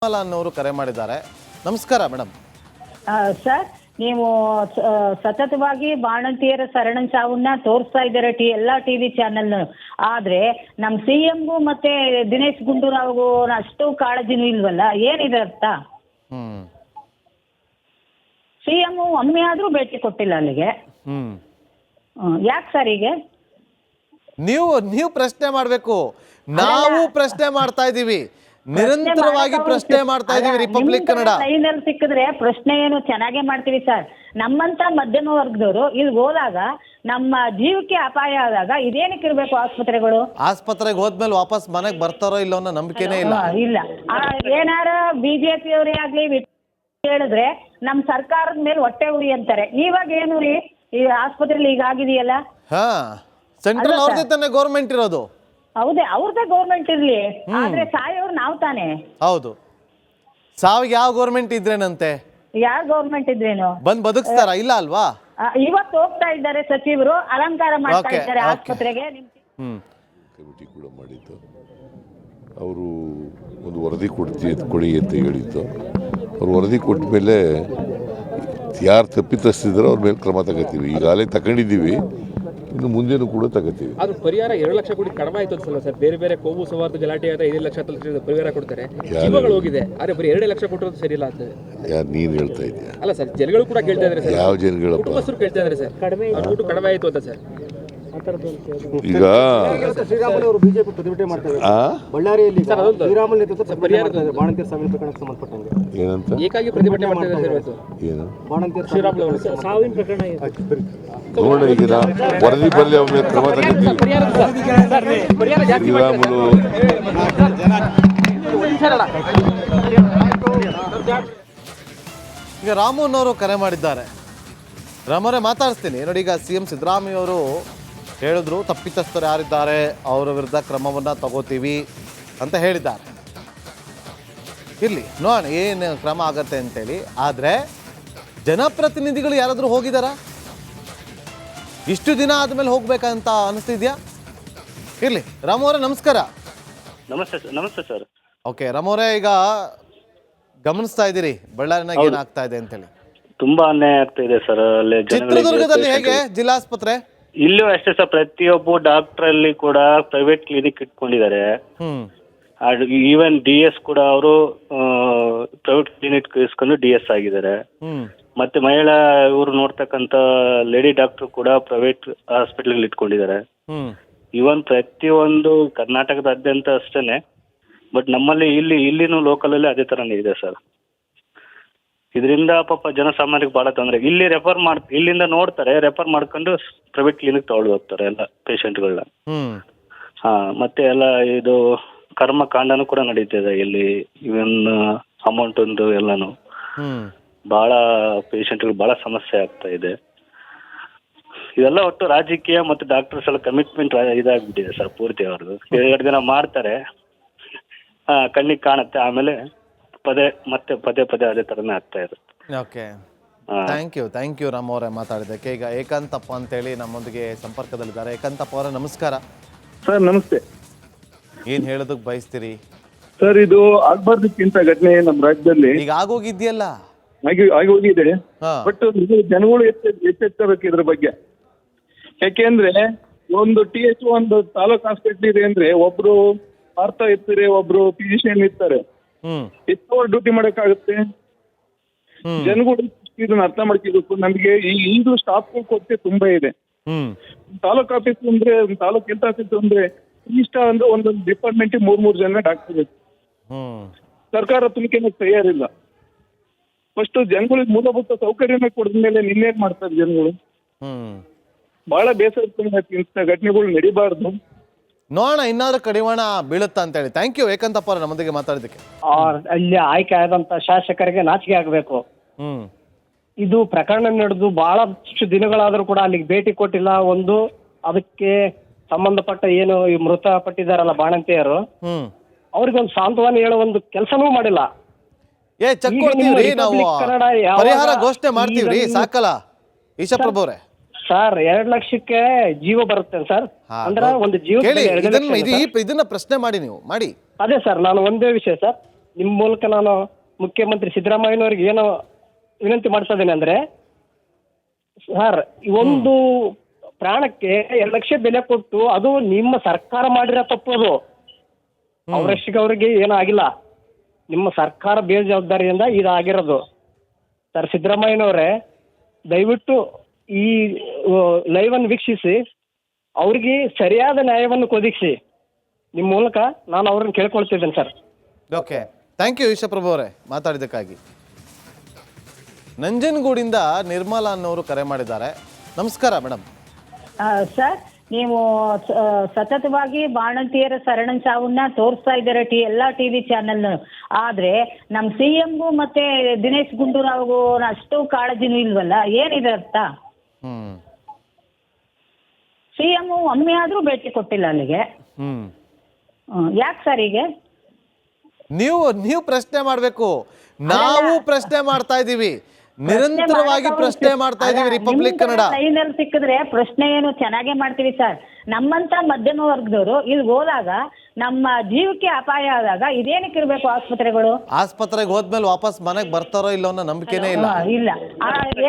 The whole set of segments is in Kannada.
ಅನ್ನೋರು ಕರೆ ಮಾಡಿದ್ದಾರೆ. ನಮಸ್ಕಾರ ಮೇಡಮ್. ಸರ್, ನೀವು ಸತತವಾಗಿ ಬಾಣಂತಿಯರ ಸರಣ ಸಾವನ್ನ ತೋರಿಸ್ತಾ ಇದ್ದಾರೆ ಎಲ್ಲ ಟಿವಿ ಚಾನೆಲ್. ಆದ್ರೆ ನಮ್ಮ CMಗೂ ಮತ್ತೆ ದಿನೇಶ್ ಗುಂಡೂರಾವ್ಗೂ ಅಷ್ಟು ಕಾಳಜಿನೂ ಇಲ್ವಲ್ಲ, ಏನಿದೆ ಅರ್ಥ? CM ಒಮ್ಮೆ ಆದ್ರೂ ಭೇಟಿ ಕೊಟ್ಟಿಲ್ಲ ಅಲ್ಲಿಗೆ. ಯಾಕೆ ಸರ್ ಹೀಗೆ? ನೀವು ಪ್ರಶ್ನೆ ಮಾಡಬೇಕು, ನಾವು ಪ್ರಶ್ನೆ ಮಾಡ್ತಾ ಇದೀವಿ, ನಿರಂತರವಾಗಿ ಪ್ರಶ್ನೆ ಮಾಡ್ತಾ ಇದೀವಿ. ರಿಪಬ್ಲಿಕ್ ಕನ್ನಡ ಲೈನಲ್ಲಿ ಸಿಕ್ಕಿದ್ರೆ ಪ್ರಶ್ನೆ ಏನು ಚೆನ್ನಾಗೇ ಮಾಡ್ತೀವಿ ಸರ್. ನಮ್ಮಂತ ಮಧ್ಯಮ ವರ್ಗದವರು ಇಲ್ಲಿ ಹೋದಾಗ ನಮ್ಮ ಜೀವಕ್ಕೆ ಅಪಾಯ ಆದಾಗ ಇದೇನಕ್ಕೆ ಇರ್ಬೇಕು ಆಸ್ಪತ್ರೆಗಳು? ಆಸ್ಪತ್ರೆಗೆ ಹೋದ್ಮೇಲೆ ವಾಪಸ್ ಮನೆಗೆ ಬರ್ತಾರೋ ಇಲ್ಲೋ ಅನ್ನೋ ನಂಬಿಕೆನೇ ಇಲ್ಲ. ಏನಾರ ಬಿಜೆಪಿ ಅವರೇ ಆಗ್ಲಿ ಹೇಳಿದ್ರೆ ನಮ್ ಸರ್ಕಾರದ ಮೇಲೆ ಹೊಟ್ಟೆ ಉರಿ ಅಂತಾರೆ. ಇವಾಗ ಏನು ರೀ, ಈ ಆಸ್ಪತ್ರೆಲಿ ಈಗ ಆಗಿದೆಯಲ್ಲ, ಸೆಂಟ್ರಲ್ ಅವ್ರದೇ ತಾನೇ ಗೌರ್ಮೆಂಟ್ ಇರೋದು. ಹೌದೇ, ಅವ್ರದ್ದೇ ಗೌರ್ಮೆಂಟ್ ಇರ್ಲಿ, ಆದ್ರೆ ಸಾಯೋರು ನಾವು ತಾನೇ. ಹೌದು, ಸಾವಿಗೆ ಯಾವ ಗೌರ್ಮೆಂಟ್ ಇದ್ರೇನಂತೆ? ಯಾವ ಗೌರ್ಮೆಂಟ್ ಇದ್ರೇನು ಬಂದ್ ಬದುಕ್ತಾರ? ಇಲ್ಲ ಅಲ್ವಾ? ಇವತ್ತು ಹೋಗ್ತಾ ಇದ್ದಾರೆ ಸಚಿವರು, ಅಲಂಕಾರ ಮಾಡ್ತಾ ಇದ್ದಾರೆ ಆಸ್ಪತ್ರೆಗೆ. ಕಮಿಟಿ ಕೂಡ ಮಾಡಿದ್ದು, ಅವರು ಒಂದು ವರದಿ ಕೊಡಿ ಅಂತ ಹೇಳಿದ್ದು. ಅವ್ರು ವರದಿ ಕೊಟ್ಟ ಮೇಲೆ ಯಾರು ತಪ್ಪಿತಸ್ಥಿದ್ರು ಅವ್ರ ಮೇಲೆ ಕ್ರಮ ತಗೋತೀವಿ. ಈಗಾಗಲೇ ತಗೊಂಡಿದ್ದೀವಿ, ಇನ್ನು ಮುಂದೇನು ಕೂಡ ತಗೋತೀವಿ. ಅದು ಪರಿಹಾರ 2 ಲಕ್ಷ ಕೋಟಿ ಕಡಿಮೆ ಆಯ್ತು ಸರ್. ಬೇರೆ ಬೇರೆ ಕೋಮು ಸೌಹಾರ್ದ ಗಲಾಟೆ ಆದ 5 ಲಕ್ಷ ಪರಿಹಾರ ಕೊಡ್ತಾರೆ, ಜೀವಗಳು ಹೋಗಿದೆ. ಆದ್ರೆ ಬರೀ 2 ಲಕ್ಷ ಕೊಟ್ಟರು ಸರಿ ಇಲ್ಲ ಅಂತ ಯಾರು ನೀನು ಹೇಳ್ತಾ ಇದೆಯಾ? ಅಲ್ಲ ಸರ್, ಜನಗಳು ಕೂಡ ಕೇಳ್ತಾ ಇದ್ದಾರೆ ಸರ್. ಯಾವ ಜನಗಳಪ್ಪ? ಕುಟುಂಬಸ್ಥರು ಕೇಳ್ತಾ ಇದ್ದಾರೆ ಸರ್, ದುಡ್ಡು ಕಡಿಮೆ ಆಯ್ತು ಅಂತ ಸರ್. ಈಗ ಶ್ರೀರಾಮುಲು ಬಿಜೆಪಿ ಪ್ರತಿಭಟನೆ ಮಾಡ್ತಾರೆ ಬಳ್ಳಾರಿಯಲ್ಲಿ. ಶ್ರೀರಾಮುಲು ನೇತೃತ್ವ ಬಾಣಂತಿಯರ ಸಾವಿನ ಪ್ರಕರಣಕ್ಕೆ ಸಂಬಂಧಪಟ್ಟಂಗೆ ಏನಂತ ಏಕಾಗಿ ಪ್ರತಿಭಟನೆ ಮಾಡ್ತಾ ಇದ್ದಾರೆ ಸರ್. ಏನು ಬಾಣಂತಿಯರ ಶ್ರೀರಾಮುಲು ಸಾವಿನ ಪ್ರಕರಣ ನೋಡ, ಈಗ ವರದಿ ಬರಲಿ, ಅವ್ರ ಮೇಲೆ ಕ್ರಮ ತಗೋತೀವಿ. ಶ್ರೀರಾಮುಲು ಈಗ ರಾಮುನವರು ಕರೆ ಮಾಡಿದ್ದಾರೆ. ರಾಮರೇ ಮಾತಾಡಿಸ್ತೀನಿ ನೋಡಿ. ಈಗ CM ಸಿದ್ದರಾಮಯ್ಯ ಅವರು ಹೇಳಿದ್ರು, ತಪ್ಪಿತಸ್ಥರು ಯಾರಿದ್ದಾರೆ ಅವರ ವಿರುದ್ಧ ಕ್ರಮವನ್ನು ತಗೋತೀವಿ ಅಂತ ಹೇಳಿದ್ದಾರೆ. ಇರಲಿ ನೋಡೋಣ ಏನು ಕ್ರಮ ಆಗತ್ತೆ ಅಂತೇಳಿ. ಆದರೆ ಜನಪ್ರತಿನಿಧಿಗಳು ಯಾರಾದರೂ ಹೋಗಿದ್ದಾರಾ? ಇಷ್ಟು ದಿನ ಆದಮೇಲೆ ಹೋಗ್ಬೇಕಂತ ಅನಿಸ್ತಿದ್ಯಾ? ಇರಲಿ ರಾಮು ಅವರೇ ನಮಸ್ಕಾರ. ನಮಸ್ತೆ ಸರ್. ಓಕೆ ರಾಮು ಅವರೇ, ಈಗ ಗಮನಿಸ್ತಾ ಇದ್ದೀರಿ ಬಳ್ಳಾರಿನಾಗ ಏನಾಗ್ತಾ ಇದೆ ಅಂತೇಳಿ. ತುಂಬಾ ಅನ್ಯಾಯ ಆಗ್ತಾ ಇದೆ ಸರ್. ಅಲ್ಲಿ ಚಿತ್ರದುರ್ಗದಲ್ಲಿ ಹೇಗೆ ಜಿಲ್ಲಾಸ್ಪತ್ರೆ? ಇಲ್ಲೂ ಅಷ್ಟೇ ಸರ್. ಪ್ರತಿಯೊಬ್ಬ ಡಾಕ್ಟರ್ ಅಲ್ಲಿ ಕೂಡ ಪ್ರೈವೇಟ್ ಕ್ಲಿನಿಕ್ ಇಟ್ಕೊಂಡಿದ್ದಾರೆ. ಈವನ್ DS ಕೂಡ ಅವರು ಪ್ರೈವೇಟ್ ಕ್ಲಿನಿಕ್ ಇಸ್ಕೊಂಡು DS ಆಗಿದ್ದಾರೆ. ಮತ್ತೆ ಮಹಿಳಾ ಇವರು ನೋಡ್ತಕ್ಕಂತ ಲೇಡಿ ಡಾಕ್ಟರ್ ಕೂಡ ಪ್ರೈವೇಟ್ ಹಾಸ್ಪಿಟಲ್ ಇಟ್ಕೊಂಡಿದ್ದಾರೆ. ಇವನ್ ಪ್ರತಿಯೊಂದು ಕರ್ನಾಟಕದಾದ್ಯಂತ ಅಷ್ಟೇನೆ, ಬಟ್ ನಮ್ಮಲ್ಲಿ ಇಲ್ಲಿನೂ ಲೋಕಲ್ ಅಲ್ಲಿ ಅದೇ ತರನೇ ಇದೆ ಸರ್. ಇದರಿಂದ ಪಾಪ ಜನಸಾಮಾನ್ಯರಿಗೆ ಬಹಳ ತೊಂದರೆ. ಇಲ್ಲಿ ಇಲ್ಲಿಂದ ನೋಡ್ತಾರೆ, ರೆಫರ್ ಮಾಡ್ಕೊಂಡು ಪ್ರೈವೇಟ್ ಕ್ಲಿನಿಕ್ ತಗೊಂಡು ಹೋಗ್ತಾರೆ ಎಲ್ಲ ಪೇಷಂಟ್ಗಳನ್ನ. ಮತ್ತೆ ಎಲ್ಲ ಇದು ಕರ್ಮಕಾಂಡನೂ ಕೂಡ ನಡೀತಿದೆ ಇಲ್ಲಿ. ಇವನ್ ಅಮೌಂಟ್ ಒಂದು ಎಲ್ಲಾನು ಬಹಳ ಪೇಷಂಟ್ಗಳು ಬಹಳ ಸಮಸ್ಯೆ ಆಗ್ತಾ ಇದೆ. ಇದೆಲ್ಲ ಒಟ್ಟು ರಾಜಕೀಯ ಮತ್ತು ಡಾಕ್ಟರ್ಸ್ ಎಲ್ಲ ಕಮಿಟ್ಮೆಂಟ್ ಇದಾಗ್ಬಿಟ್ಟಿದೆ ಸರ್ ಪೂರ್ತಿ. ಅವ್ರದ್ದು 2 ದಿನ ಮಾಡ್ತಾರೆ, ಕಣ್ಣಿಗೆ ಕಾಣುತ್ತೆ, ಆಮೇಲೆ ಪದೇ ಅದೇ ತರನೇ ಆಗ್ತಾ ಇರುತ್ತೆ. ಓಕೆ, ಥ್ಯಾಂಕ್ ಯು ರಾಮ್ ಅವರೇ ಮಾತಾಡಿದ್ದಕ್ಕೆ. ಈಗ ಏಕಾಂತಪ್ಪ ಅಂತೇಳಿ ನಮ್ಮೊಂದಿಗೆ ಸಂಪರ್ಕದಲ್ಲಿದ್ದಾರೆ. ಏಕಾಂತಪ್ಪ ಅವರೇ ನಮಸ್ಕಾರ. ಸರ್ ನಮಸ್ತೆ. ಏನ್ ಹೇಳೋದಕ್ಕೆ ಬಯಸ್ತೀರಿ ಸರ್? ಇದು ಆಗ್ಬಾರ್ದಕ್ಕಿಂತ ಘಟನೆ ನಮ್ಮ ರಾಜ್ಯದಲ್ಲಿ ಈಗ ಆಗೋಗಿದ್ಯಲ್ಲ, ಆಗೋಗಿದೆ. ಬಟ್ ಜನಗಳು ಎಚ್ಚೆತ್ತಬೇಕು ಇದ್ರ ಬಗ್ಗೆ. ಯಾಕೆಂದ್ರೆ ಒಂದು TH ಒಂದು ತಾಲೂಕ್ ಹಾಸ್ಪಿಟಲ್ ಇದೆ ಅಂದ್ರೆ ಒಬ್ರು ಅರ್ಥ ಇರ್ತಾರೆ, ಒಬ್ರು ಫಿಸಿಷಿಯನ್ ಇರ್ತಾರೆ. ಎಷ್ಟು ಡ್ಯೂಟಿ ಮಾಡಕ್ಕಾಗುತ್ತೆ? ಜನಗಳು ಇದನ್ನ ಅರ್ಥ ಮಾಡ್ಕೋಬೇಕು. ನಮ್ಗೆ ಈಗಲೂ ಸ್ಟಾಫ್ ಕೊರತೆ ತುಂಬಾ ಇದೆ. ತಾಲೂಕ್ ಆಫೀಸ್ ಅಂದ್ರೆ, ತಾಲೂಕ್ ಹೆಲ್ತ್ ಆಫೀಸ್ ಅಂದ್ರೆ ಇಷ್ಟ ಅಂದ್ರೆ ಒಂದೊಂದು ಡಿಪಾರ್ಟ್ಮೆಂಟ್ 3 ಜನ ಡಾಕ್ಟರ್ ಬೇಕು. ಸರ್ಕಾರ ತುಮಕಿನ ತಯಾರಿಲ್ಲ. ಫಸ್ಟ್ ಜನಗಳಿಗೆ ಮೂಲಭೂತ ಸೌಕರ್ಯನ ಕೊಡಿದ ಮೇಲೆ ನಿನ್ನೇನ್ ಮಾಡ್ತಾರೆ ಜನಗಳು? ಬಹಳ ಬೇಸರ ಇಂಥ ಘಟನೆಗಳು ನಡಿಬಾರ್ದು. ನೋಡೋಣ ಇನ್ನಾದ್ರೂ ಕಡಿವಾಣ ಬೀಳುತ್ತಾ ಅಂತ ಹೇಳಿ. ಥ್ಯಾಂಕ್ ಯು ಏಕಾಂತಪ್ಪ ಅವರ ನಮ್ಮೊಂದಿಗೆ ಮಾತಾಡಿದ್ದಕ್ಕೆ. ಅಲ್ಲಿ ಆಯ್ಕೆ ಆದಂತ ಶಾಸಕರಿಗೆ ನಾಚಿಕೆ ಆಗಬೇಕು. ಇದು ಪ್ರಕರಣ ನಡೆದು ಬಹಳಷ್ಟು ದಿನಗಳಾದ್ರೂ ಕೂಡ ಅಲ್ಲಿಗೆ ಭೇಟಿ ಕೊಟ್ಟಿಲ್ಲ. ಒಂದು ಅದಕ್ಕೆ ಸಂಬಂಧಪಟ್ಟ ಏನು ಈ ಮೃತಪಟ್ಟಿದಾರಲ್ಲ ಬಾಣಂತಿಯರು, ಅವ್ರಿಗೊಂದು ಸಾಂತ್ವನ ಹೇಳೋ ಒಂದು ಕೆಲಸನೂ ಮಾಡಿಲ್ಲ. ಚೆಕ್ ಕೊಡ್ತೀವ್ರಿ ನಾವು, ಪರಿಹಾರ ಘೋಷಣೆ ಮಾಡ್ತೀವ್ರಿ, ಸಾಕಲ್ಲ ಈಶಪ್ರಭು ಅವರೇ? ಸರ್ 2 ಲಕ್ಷಕ್ಕೆ ಜೀವ ಬರುತ್ತೆ ಸರ್. ಅಂದ್ರೆ ಒಂದು ಜೀವ ಇದನ್ನ ಪ್ರಶ್ನೆ ಮಾಡಿ ನೀವು ಮಾಡಿ. ಅದೇ ಸರ್, ನಾನು ಒಂದೇ ವಿಷಯ ಸರ್, ನಿಮ್ಮ ಮೂಲಕ ನಾನು ಮುಖ್ಯಮಂತ್ರಿ ಸಿದ್ದರಾಮಯ್ಯನವ್ರಿಗೆ ಏನು ವಿನಂತಿ ಮಾಡ್ತಾ ಇದ್ದೇನೆ ಅಂದ್ರೆ, ಸರ್ ಒಂದು ಪ್ರಾಣಕ್ಕೆ 2 ಲಕ್ಷ ಬೆಲೆ ಕೊಟ್ಟು ಅದು ನಿಮ್ಮ ಸರ್ಕಾರ ಮಾಡಿರೋ ತಪ್ಪು. ಅದು ಅವರಿಗೆ ಏನೂ ಆಗಿಲ್ಲ, ನಿಮ್ಮ ಸರ್ಕಾರ ಬೇಜವಾಬ್ದಾರಿಯಿಂದ ಇದಾಗಿರೋದು. ಸರ್ ಸಿದ್ದರಾಮಯ್ಯನವರೇ, ದಯವಿಟ್ಟು ಈ ಲೈವ್ ಅನ್ನು ವೀಕ್ಷಿಸಿ ಅವ್ರಿಗೆ ಸರಿಯಾದ ನ್ಯಾಯವನ್ನು ಒದಗಿಸಿ. ನಿಮ್ಮ ಮೂಲಕ ನಾನು ಅವ್ರನ್ನ ಕೇಳ್ಕೊಳ್ತಿದ್ದೇನೆ sir. Okay, thank you Ishaprabhu ಅವರೇ ಮಾತಾಡಿದ್ದಕ್ಕಾಗಿ. ನಂಜನಗೂಡಿಂದ ನಿರ್ಮಲಾ ಅನ್ನೋರು ಕರೆ ಮಾಡಿದ್ದಾರೆ. ನಮಸ್ಕಾರ ಮೇಡಮ್. ಸರ್, ನೀವು ಸತತವಾಗಿ ಬಾಣಂತಿಯರ ಸಾವನ್ನ ತೋರಿಸ್ತಾ ಇದ್ದಾರೆ ಎಲ್ಲ ಟಿವಿ ಚಾನೆಲ್. ಆದ್ರೆ ನಮ್ಮ CMಗೂ ಮತ್ತೆ ದಿನೇಶ್ ಗುಂಡೂರಾವ್ಗೂ ಅಷ್ಟು ಕಾಳಜಿನೂ ಇಲ್ವಲ್ಲ, ಏನಿದೆ ಅರ್ಥ? CM ಒಮ್ಮೆ ಆದ್ರೂ ಭೇಟಿ ಕೊಟ್ಟಿಲ್ಲ ಅಲ್ಲಿಗೆ. ಯಾಕೆ ಸರ್ ಹೀಗೆ? ನೀವು ಪ್ರಶ್ನೆ ಮಾಡಬೇಕು, ನಾವು ಪ್ರಶ್ನೆ ಮಾಡ್ತಾ ಇದೀವಿ, ನಿರಂತರವಾಗಿ ಪ್ರಶ್ನೆ ಮಾಡ್ತಾ ಇದೀವಿ. ರಿಪಬ್ಲಿಕ್ ಕನ್ನಡ ಲೈನಲ್ಲಿ ಸಿಕ್ಕಿದ್ರೆ ಪ್ರಶ್ನೆ ಏನು ಚೆನ್ನಾಗೇ ಮಾಡ್ತೀವಿ ಸರ್. ನಮ್ಮಂತ ಮಧ್ಯಮ ವರ್ಗದವರು ಇಲ್ಲಿ ಹೋದಾಗ ನಮ್ಮ ಜೀವಕ್ಕೆ ಅಪಾಯ ಆದಾಗ ಇದೇನಕ್ಕೆ ಇರ್ಬೇಕು ಆಸ್ಪತ್ರೆಗಳು? ಆಸ್ಪತ್ರೆಗೆ ಹೋದ್ಮೇಲೆ ವಾಪಸ್ ಮನೆಗೆ ಬರ್ತಾರೋ ಇಲ್ಲೋ ಅನ್ನೋ ನಂಬಿಕೆನೇ ಇಲ್ಲ. ಇಲ್ಲ,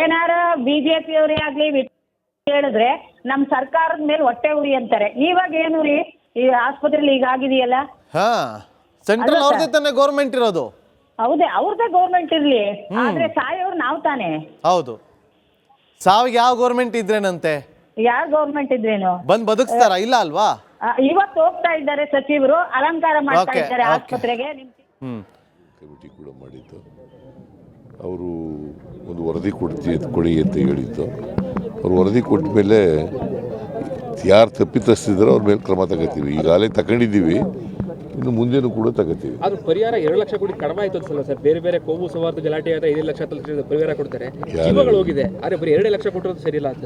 ಏನಾರ BJP ಅವರೇ ಆಗ್ಲಿ ಹೇಳಿದ್ರೆ ನಮ್ ಸರ್ಕಾರದ ಮೇಲೆ ಹೊಟ್ಟೆ ಉರಿ ಅಂತಾರೆ. ಇವಾಗ ಏನು ರೀ, ಈ ಆಸ್ಪತ್ರೆಯಲ್ಲಿ ಈಗ ಆಗಿದೆಯಲ್ಲ. ಸೆಂಟ್ರಲ್ ಅವ್ರದೇ ತಾನೇ ಗೌರ್ಮೆಂಟ್ ಇರೋದು. ಹೌದೇ, ಅವ್ರದ್ದೇ ಗೌರ್ಮೆಂಟ್ ಇರ್ಲಿ, ಆದ್ರೆ ಸಾಯೋರು ನಾವು ತಾನೇ. ಹೌದು, ಸಾವಿಗೆ ಯಾವ ಗೌರ್ಮೆಂಟ್ ಇದ್ರೇನಂತೆ? ಯಾವ ಗೌರ್ಮೆಂಟ್ ಇದ್ರೇನು ಬಂದ್ ಬದುಕ್ತಾರ? ಇಲ್ಲ ಅಲ್ವಾ? ಇವತ್ತು ಹೋಗ್ತಾ ಇದ್ದಾರೆ ಸಚಿವರು, ಅಲಂಕಾರ ಮಾಡ್ತಾ ಇದ್ದಾರೆ ಆಸ್ಪತ್ರೆಗೆ. ಕಮಿಟಿ ಕೂಡ ಮಾಡಿದ್ದು, ಅವರು ಒಂದು ವರದಿ ಕೊಡಿ ಅಂತ ಹೇಳಿದ್ದು. ಅವ್ರು ವರದಿ ಕೊಟ್ಟ ಮೇಲೆ ಯಾರು ತಪ್ಪಿತಸ್ಥಿದ್ರು ಅವ್ರ ಮೇಲೆ ಕ್ರಮ ತಗೋತೀವಿ. ಈಗಾಗಲೇ ತಗೊಂಡಿದ್ದೀವಿ, ಇನ್ನು ಮುಂದೇನು ಕೂಡ ತಗೋತೀವಿ. ಅದು ಪರಿಹಾರ 2 ಲಕ್ಷ ಕೋಟಿ ಕಡಿಮೆ ಆಯ್ತು ಅನ್ಸಲ್ಲ ಸರ್? ಬೇರೆ ಬೇರೆ ಕೋಮು ಸೌಹಾರ್ದ ಗಲಾಟೆ ಆದ 5 ಲಕ್ಷ ಪರಿಹಾರ ಕೊಡ್ತಾರೆ, ಜೀವಗಳು ಹೋಗಿದೆ. ಆದ್ರೆ ಬರೀ 2 ಲಕ್ಷ ಕೊಟ್ಟರು ಸರಿ ಇಲ್ಲ ಅಂತ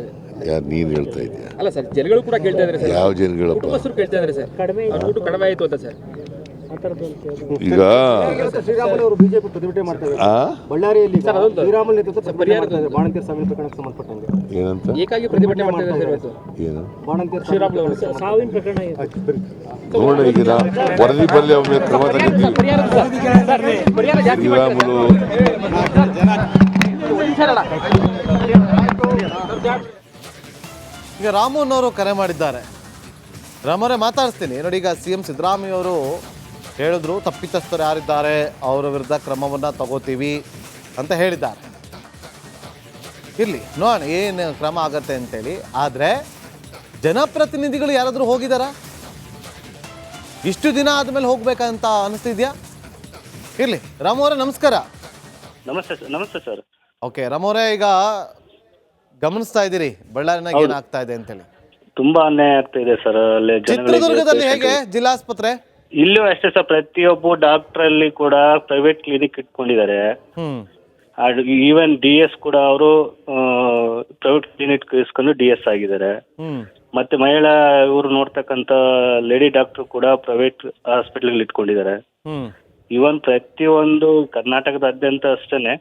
ಯಾರು ನೀನು ಹೇಳ್ತಾ ಇದೆಯಾ? ಅಲ್ಲ ಸರ್, ಜನಗಳು ಕೂಡ ಕೇಳ್ತಾ ಇದ್ದಾರೆ ಸರ್. ಯಾವ ಜನಗಳಪ್ಪ? ಕುಟುಂಬಸ್ಥರು ಕೇಳ್ತಾ ಇದ್ದಾರೆ ಸರ್, ದುಡ್ಡು ಕಡಿಮೆ ಆಯ್ತು ಅಂತ ಸರ್. ಈಗ ಶ್ರೀರಾಮುಲು ಬಿಜೆಪಿ ಪ್ರತಿಭಟನೆ ಮಾಡ್ತಾರೆ ಬಳ್ಳಾರಿಯಲ್ಲಿ. ಶ್ರೀರಾಮುಲು ನೇತೃತ್ವ ಬಾಣಂತಿಯರ ಸಾವಿನ ಪ್ರಕರಣಕ್ಕೆ ಸಂಬಂಧಪಟ್ಟಂಗೆ ಏನಂತ ಏಕಾಗಿ ಪ್ರತಿಭಟನೆ ಮಾಡ್ತಾ ಇದ್ದಾರೆ ಸರ್. ಏನು ಬಾಣಂತಿಯರ ಶ್ರೀರಾಮುಲು ಅವರು ಸಾವಿನ ಪ್ರಕರಣ ನೋಡಿ, ಈಗ ವರದಿ ಬರಲಿ, ಅವ್ರ ಮೇಲೆ ಕ್ರಮ ತಗೋತೀವಿ. ಶ್ರೀರಾಮುಲು ಈಗ ರಾಮುನವರು ಕರೆ ಮಾಡಿದ್ದಾರೆ. ರಾಮರೇ ಮಾತಾಡಿಸ್ತೀನಿ ನೋಡಿ. ಈಗ CM ಸಿದ್ದರಾಮಯ್ಯ ಅವರು ಹೇಳಿದ್ರು, ತಪ್ಪಿತಸ್ಥರು ಯಾರಿದ್ದಾರೆ ಅವರ ವಿರುದ್ಧ ಕ್ರಮವನ್ನು ತಗೋತೀವಿ ಅಂತ ಹೇಳಿದ್ದಾರೆ. ಇರಲಿ ನೋಡೋಣ ಏನು ಕ್ರಮ ಆಗತ್ತೆ ಅಂತೇಳಿ. ಆದರೆ ಜನಪ್ರತಿನಿಧಿಗಳು ಯಾರಾದರೂ ಹೋಗಿದ್ದಾರಾ? ಇಷ್ಟು ದಿನ ಆದಮೇಲೆ ಹೋಗ್ಬೇಕಂತ ಅನಿಸ್ತಿದ್ಯಾ? ಇರಲಿ ರಾಮು ಅವರೇ ನಮಸ್ಕಾರ. ನಮಸ್ತೆ ಸರ್. ಓಕೆ ರಾಮು ಅವರೇ, ಈಗ ಗಮನಿಸ್ತಾ ಇದ್ದೀರಿ ಬಳ್ಳಾರಿನಾಗ ಏನಾಗ್ತಾ ಇದೆ ಅಂತೇಳಿ. ತುಂಬಾ ಅನ್ಯಾಯ ಆಗ್ತಾ ಇದೆ ಸರ್. ಅಲ್ಲಿ ಚಿತ್ರದುರ್ಗದಲ್ಲಿ ಹೇಗೆ ಜಿಲ್ಲಾಸ್ಪತ್ರೆ? ಇಲ್ಲೂ ಅಷ್ಟೇ ಸರ್, ಪ್ರತಿಯೊಬ್ಬ ಡಾಕ್ಟರ್ ಅಲ್ಲಿ ಕೂಡ ಪ್ರೈವೇಟ್ ಕ್ಲಿನಿಕ್ ಇಟ್ಕೊಂಡಿದ್ದಾರೆ. ಈವನ್ DS ಕೂಡ ಅವರು ಪ್ರೈವೇಟ್ ಕ್ಲಿನಿಕ್ ಇಸ್ಕೊಂಡು DS ಆಗಿದ್ದಾರೆ. ಮತ್ತೆ ಮಹಿಳಾ ಇವರು ನೋಡ್ತಕ್ಕಂತ ಲೇಡಿ ಡಾಕ್ಟರ್ ಕೂಡ ಪ್ರೈವೇಟ್ ಹಾಸ್ಪಿಟಲ್ ಇಟ್ಕೊಂಡಿದ್ದಾರೆ. ಇವನ್ ಪ್ರತಿಯೊಂದು ಕರ್ನಾಟಕದಾದ್ಯಂತ ಅಷ್ಟೇನೆ,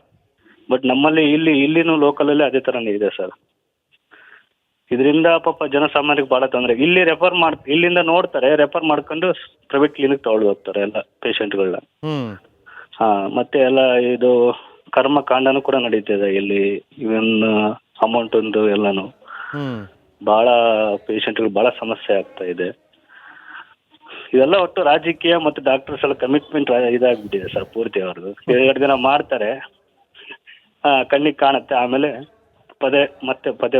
ಬಟ್ ನಮ್ಮಲ್ಲಿ ಇಲ್ಲಿನೂ ಲೋಕಲ್ ಅಲ್ಲಿ ಅದೇ ತರನೇ ಇದೆ ಸರ್. ಇದರಿಂದ ಪಾಪ ಜನಸಾಮಾನ್ಯರಿಗೆ ಬಹಳ ತೊಂದರೆ. ಇಲ್ಲಿ ಇಲ್ಲಿಂದ ನೋಡ್ತಾರೆ, ರೆಫರ್ ಮಾಡ್ಕೊಂಡು ಪ್ರೈವೇಟ್ ಕ್ಲಿನಿಕ್ ತಗೊಂಡು ಹೋಗ್ತಾರೆ ಎಲ್ಲ ಪೇಷಂಟ್ಗಳನ್ನ. ಮತ್ತೆ ಎಲ್ಲ ಇದು ಕರ್ಮಕಾಂಡನೂ ಕೂಡ ನಡೀತಿದೆ ಇಲ್ಲಿ. ಇವನ್ ಅಮೌಂಟ್ ಒಂದು ಎಲ್ಲಾನು ಬಹಳ ಪೇಷಂಟ್ಗಳು ಬಹಳ ಸಮಸ್ಯೆ ಆಗ್ತಾ ಇದೆ. ಇದೆಲ್ಲ ಒಟ್ಟು ರಾಜಕೀಯ ಮತ್ತು ಡಾಕ್ಟರ್ಸ್ ಎಲ್ಲ ಕಮಿಟ್ಮೆಂಟ್ ಇದಾಗ್ಬಿಟ್ಟಿದೆ ಸರ್ ಪೂರ್ತಿ. ಅವ್ರದ್ದು 2 ದಿನ ಮಾಡ್ತಾರೆ, ಕಣ್ಣಿಗೆ ಕಾಣುತ್ತೆ, ಆಮೇಲೆ ಪದೇ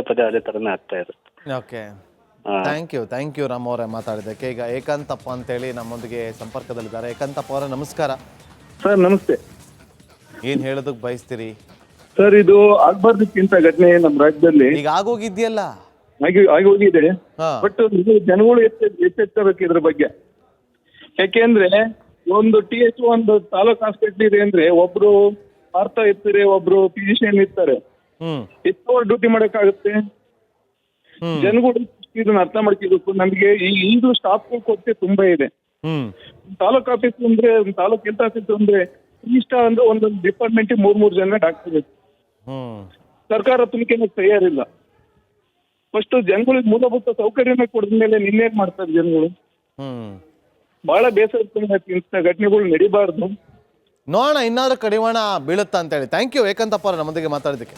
ಪದೇ ಅದೇ ತರನೇ ಆಗ್ತಾ ಇರುತ್ತೆ. ಓಕೆ, ಥ್ಯಾಂಕ್ ಯು ರಾಮ್ ಅವರೇ ಮಾತಾಡಿದ್ದಕ್ಕೆ. ಈಗ ಏಕಾಂತಪ್ಪ ಅಂತೇಳಿ ನಮ್ಮೊಂದಿಗೆ ಸಂಪರ್ಕದಲ್ಲಿದ್ದಾರೆ. ಏಕಾಂತಪ್ಪ ಅವರೇ ನಮಸ್ಕಾರ. ಸರ್ ನಮಸ್ತೆ. ಏನ್ ಹೇಳೋದಕ್ಕೆ ಬಯಸ್ತೀರಿ ಸರ್? ಇದು ಆಗ್ಬಾರ್ದಕ್ಕಿಂತ ಘಟನೆ ನಮ್ಮ ರಾಜ್ಯದಲ್ಲಿ ಈಗ ಆಗೋಗಿದ್ಯಲ್ಲ, ಆಗಿ ಹೋಗಿದೆ. ಬಟ್ ಜನಗಳು ಎಚ್ಚೆತ್ತಬೇಕು ಇದ್ರ ಬಗ್ಗೆ. ಯಾಕೆಂದ್ರೆ ಒಂದು TH ಒಂದು ತಾಲೂಕ್ ಹಾಸ್ಪಿಟಲ್ ಇದೆ ಅಂದ್ರೆ ಒಬ್ರು ಪಾರ್ಥ ಇರ್ತಾರೆ, ಒಬ್ರು ಫಿಸಿಷಿಯನ್ ಇರ್ತಾರೆ. ಎಷ್ಟು ಡ್ಯೂಟಿ ಮಾಡಕ್ಕಾಗುತ್ತೆ? ಜನಗಳು ಇದನ್ನ ಅರ್ಥ ಮಾಡ್ಕೋಬೇಕು. ನಮಗೆ ಈಗಲೂ ಸ್ಟಾಫ್ ಕೊರತೆ ತುಂಬಾ ಇದೆ. ತಾಲೂಕ್ ಆಫೀಸ್ ಅಂದ್ರೆ, ತಾಲೂಕ್ ಹೆಲ್ತ್ ಆಫೀಸ್ ಅಂದ್ರೆ ಇಷ್ಟ ಅಂದ್ರೆ ಒಂದೊಂದು ಡಿಪಾರ್ಟ್ಮೆಂಟ್ 3 ಜನ ಡಾಕ್ಟರ್ ಬೇಕು. ಸರ್ಕಾರ ತುಮಕಿನ ತಯಾರಿಲ್ಲ. ಫಸ್ಟ್ ಜನಗಳಿಗೆ ಮೂಲಭೂತ ಸೌಕರ್ಯನ ಕೊಡಿದ ಮೇಲೆ ನಿನ್ನೇನ್ ಮಾಡ್ತಾರೆ ಜನಗಳು? ಬಹಳ ಬೇಸರ ಇಂಥ ಘಟನೆಗಳು ನಡಿಬಾರ್ದು. ನೋಡೋಣ ಇನ್ನಾದರೂ ಕಡಿವಾಣ ಬೀಳುತ್ತಾ ಅಂತೇಳಿ. ಥ್ಯಾಂಕ್ ಯು ಏಕಾಂತಪ್ಪ ಅವರೇ ನಮ್ಮೊಂದಿಗೆ ಮಾತಾಡೋದಕ್ಕೆ.